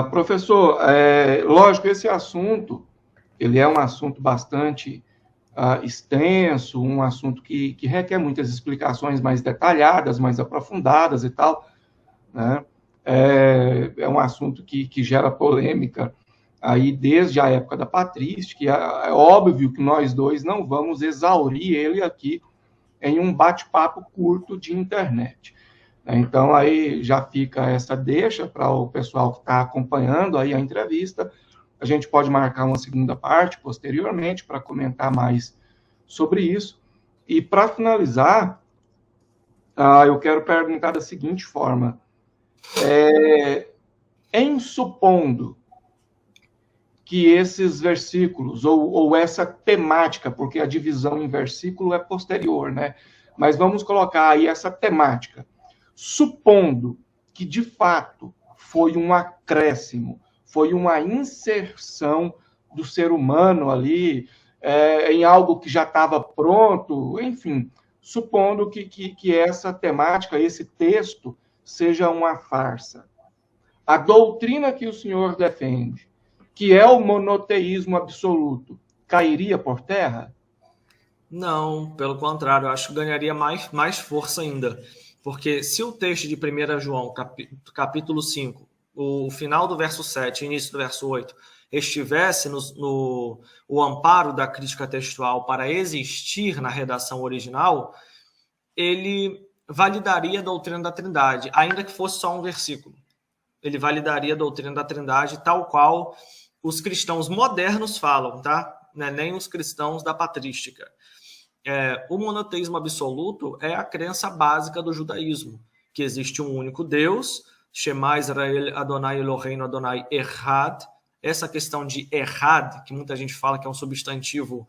Professor, lógico, esse assunto, ele é um assunto bastante extenso, um assunto que requer muitas explicações mais detalhadas, mais aprofundadas e tal, né? É um assunto que gera polêmica aí desde a época da patrística, é óbvio que nós dois não vamos exaurir ele aqui em um bate-papo curto de internet. Então, aí já fica essa deixa para o pessoal que está acompanhando aí a entrevista. A gente pode marcar uma segunda parte posteriormente para comentar mais sobre isso. E para finalizar, eu quero perguntar da seguinte forma: em supondo que esses versículos, ou essa temática, porque a divisão em versículo é posterior, né? Mas vamos colocar aí essa temática. Supondo que, de fato, foi um acréscimo, foi uma inserção do ser humano ali em algo que já estava pronto, enfim, supondo que essa temática, esse texto, seja uma farsa. A doutrina que o senhor defende, que é o monoteísmo absoluto, cairia por terra? Não, pelo contrário, eu acho que ganharia mais força ainda. Porque se o texto de 1 João, capítulo 5, o final do verso 7 início do verso 8, estivesse no o amparo da crítica textual para existir na redação original, ele validaria a doutrina da Trindade, ainda que fosse só um versículo. Ele validaria a doutrina da Trindade tal qual os cristãos modernos falam, tá? Não é nem os cristãos da patrística. O monoteísmo absoluto é a crença básica do judaísmo, que existe um único Deus, Shema Israel Adonai Eloheinu Adonai Echad. Essa questão de Echad, que muita gente fala que é um substantivo,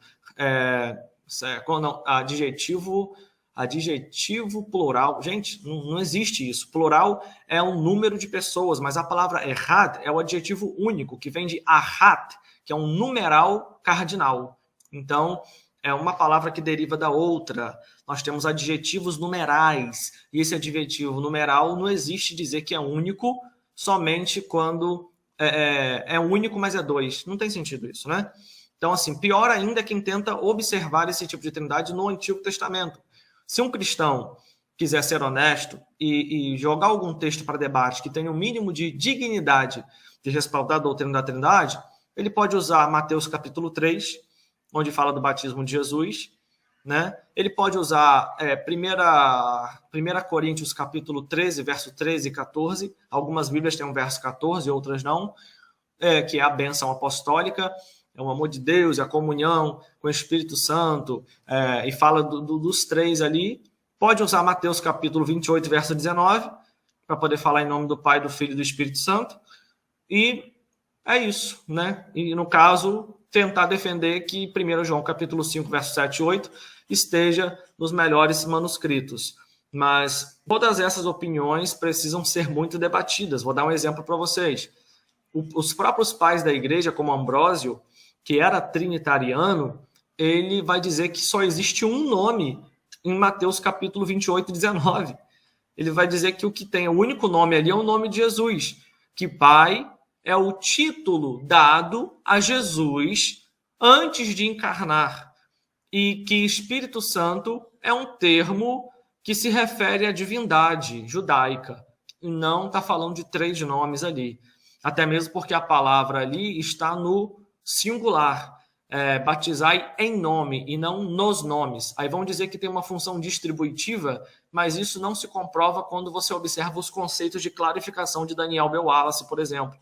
adjetivo plural. Gente, não existe isso. Plural é um número de pessoas, mas a palavra Echad é o adjetivo único, que vem de Ahat, que é um numeral cardinal. Então, é uma palavra que deriva da outra. Nós temos adjetivos numerais, e esse adjetivo numeral não existe dizer que é único somente quando é único, mas é dois. Não tem sentido isso, né? Então, assim, pior ainda é quem tenta observar esse tipo de trindade no Antigo Testamento. Se um cristão quiser ser honesto e jogar algum texto para debate que tenha o mínimo de dignidade de respaldar a doutrina da Trindade, ele pode usar Mateus capítulo 3, onde fala do batismo de Jesus, né? Ele pode usar 1 Coríntios capítulo 13, verso 13 e 14. Algumas Bíblias têm um verso 14, outras não, que é a bênção apostólica, é o amor de Deus, a comunhão com o Espírito Santo, e fala dos três ali. Pode usar Mateus capítulo 28, verso 19, para poder falar em nome do Pai, do Filho e do Espírito Santo. E é isso, né? E no caso, tentar defender que 1 João capítulo 5, verso 7 e 8 esteja nos melhores manuscritos. Mas todas essas opiniões precisam ser muito debatidas. Vou dar um exemplo para vocês. Os próprios pais da igreja, como Ambrósio, que era trinitariano, ele vai dizer que só existe um nome em Mateus capítulo 28, 19. Ele vai dizer que o que tem, o único nome ali é o nome de Jesus, que Pai é o título dado a Jesus antes de encarnar, e que Espírito Santo é um termo que se refere à divindade judaica, e não está falando de três nomes ali. Até mesmo porque a palavra ali está no singular, batizai em nome e não nos nomes. Aí vão dizer que tem uma função distributiva, mas isso não se comprova quando você observa os conceitos de clarificação de Daniel B. Wallace, por exemplo.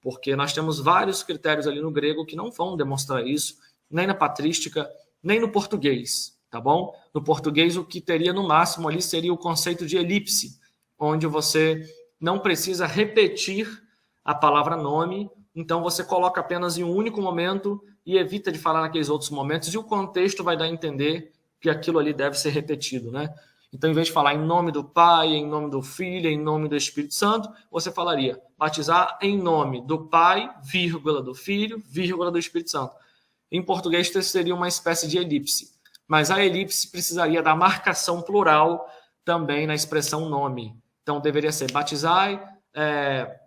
Porque nós temos vários critérios ali no grego que não vão demonstrar isso, nem na patrística, nem no português, tá bom? No português, o que teria no máximo ali seria o conceito de elipse, onde você não precisa repetir a palavra nome, então você coloca apenas em um único momento e evita de falar naqueles outros momentos, e o contexto vai dar a entender que aquilo ali deve ser repetido, né? Então, em vez de falar em nome do Pai, em nome do Filho, em nome do Espírito Santo, você falaria batizar em nome do Pai, vírgula, do Filho, vírgula, do Espírito Santo. Em português, isso seria uma espécie de elipse. Mas a elipse precisaria da marcação plural também na expressão nome. Então, deveria ser batizai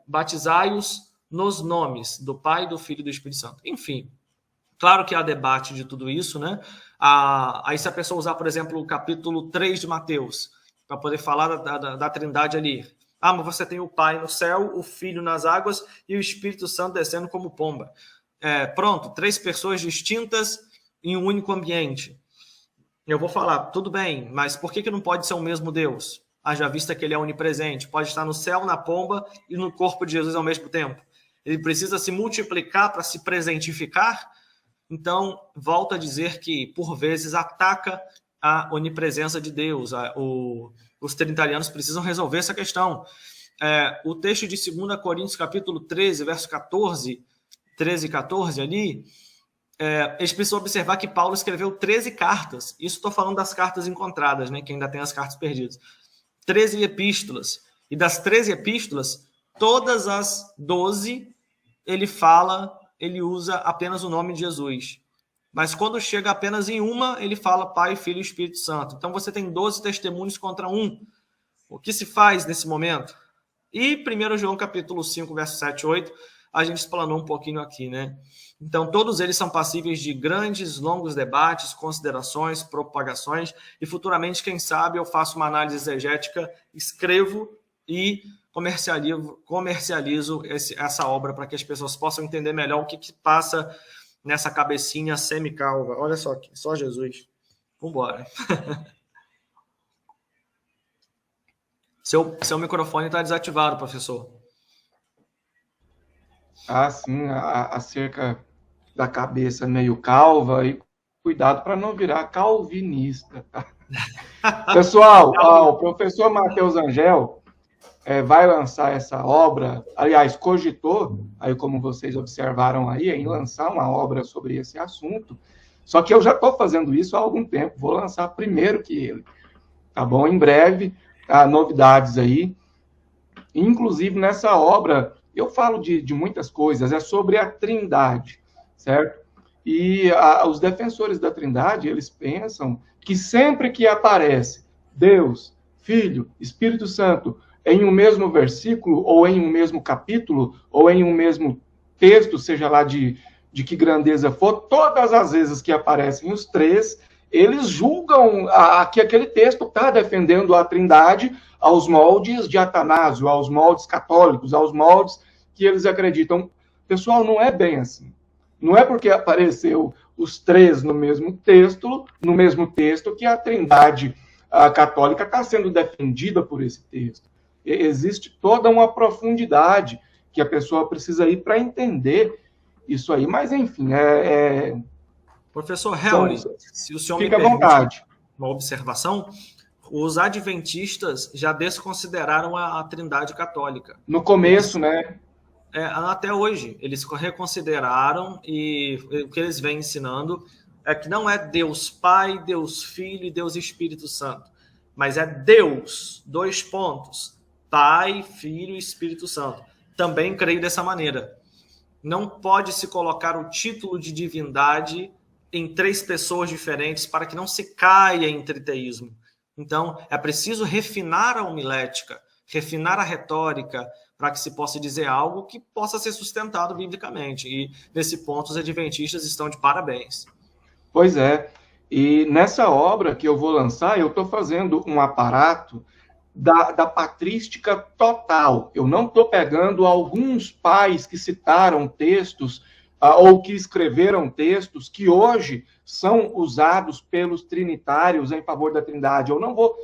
batizai-os nos nomes do Pai, do Filho e do Espírito Santo. Enfim, claro que há debate de tudo isso, né? Aí se a pessoa usar, por exemplo, o capítulo 3 de Mateus, para poder falar da Trindade ali. Mas você tem o Pai no céu, o Filho nas águas e o Espírito Santo descendo como pomba. Pronto, 3 pessoas distintas em um único ambiente. Eu vou falar, tudo bem, mas por que não pode ser o mesmo Deus? Já vista que ele é onipresente, pode estar no céu, na pomba e no corpo de Jesus ao mesmo tempo. Ele precisa se multiplicar para se presentificar. Então, volto a dizer que, por vezes, ataca a onipresença de Deus. Os trinitarianos precisam resolver essa questão. O texto de 2 Coríntios, capítulo 13, verso 13 e 14 ali, eles precisam observar que Paulo escreveu 13 cartas. Isso estou falando das cartas encontradas, né, que ainda tem as cartas perdidas. 13 epístolas. E das 13 epístolas, todas as 12, ele usa apenas o nome de Jesus. Mas quando chega apenas em uma, ele fala Pai, Filho e Espírito Santo. Então você tem 12 testemunhos contra um. O que se faz nesse momento? E 1 João capítulo 5, verso 7 e 8, a gente explanou um pouquinho aqui, né? Então todos eles são passíveis de grandes, longos debates, considerações, propagações, e futuramente, quem sabe, eu faço uma análise exegética, escrevo e comercializo essa obra para que as pessoas possam entender melhor o que passa nessa cabecinha semicalva. Olha só aqui, só Jesus. Vambora. Seu microfone está desativado, professor. Sim, acerca da cabeça meio calva, e cuidado para não virar calvinista. Tá? Pessoal, o professor Matheus Angel vai lançar essa obra, aliás, cogitou, aí como vocês observaram aí, em lançar uma obra sobre esse assunto, só que eu já estou fazendo isso há algum tempo, vou lançar primeiro que ele, tá bom? Em breve, há novidades aí, inclusive nessa obra, eu falo de muitas coisas, é sobre a Trindade, certo? E os defensores da Trindade, eles pensam que sempre que aparece Deus, Filho, Espírito Santo, em um mesmo versículo, ou em um mesmo capítulo, ou em um mesmo texto, seja lá de que grandeza for, todas as vezes que aparecem os três, eles julgam que aquele texto está defendendo a Trindade aos moldes de Atanásio, aos moldes católicos, aos moldes que eles acreditam. Pessoal, não é bem assim. Não é porque apareceu os três no mesmo texto, que a Trindade católica está sendo defendida por esse texto. Existe toda uma profundidade que a pessoa precisa ir para entender isso aí. Mas, enfim, Professor Helry, se o senhor fica me permite à vontade. Uma observação, os adventistas já desconsideraram a Trindade católica. No começo, né? Até hoje, eles reconsideraram, e o que eles vêm ensinando é que não é Deus Pai, Deus Filho e Deus Espírito Santo, mas é Deus, 2 pontos, Pai, Filho e Espírito Santo. Também creio dessa maneira. Não pode se colocar o título de divindade em 3 pessoas diferentes para que não se caia em triteísmo. Então, é preciso refinar a homilética, refinar a retórica, para que se possa dizer algo que possa ser sustentado biblicamente. E, nesse ponto, os adventistas estão de parabéns. Pois é. E nessa obra que eu vou lançar, eu estou fazendo um aparato da patrística total. Eu não estou pegando alguns pais que citaram textos ou que escreveram textos que hoje são usados pelos trinitários em favor da Trindade. Eu não vou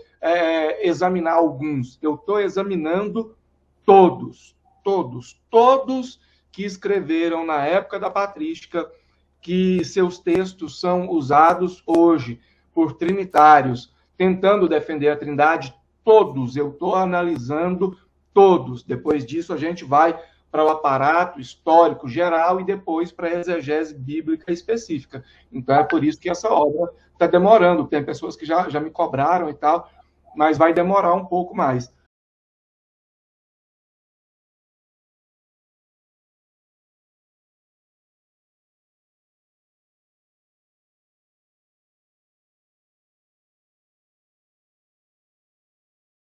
examinar alguns, eu estou examinando todos que escreveram na época da patrística, que seus textos são usados hoje por trinitários, tentando defender a Trindade, todos, eu estou analisando todos. Depois disso, a gente vai para o aparato histórico geral e depois para a exegese bíblica específica. Então, é por isso que essa obra está demorando. Tem pessoas que já me cobraram e tal, mas vai demorar um pouco mais.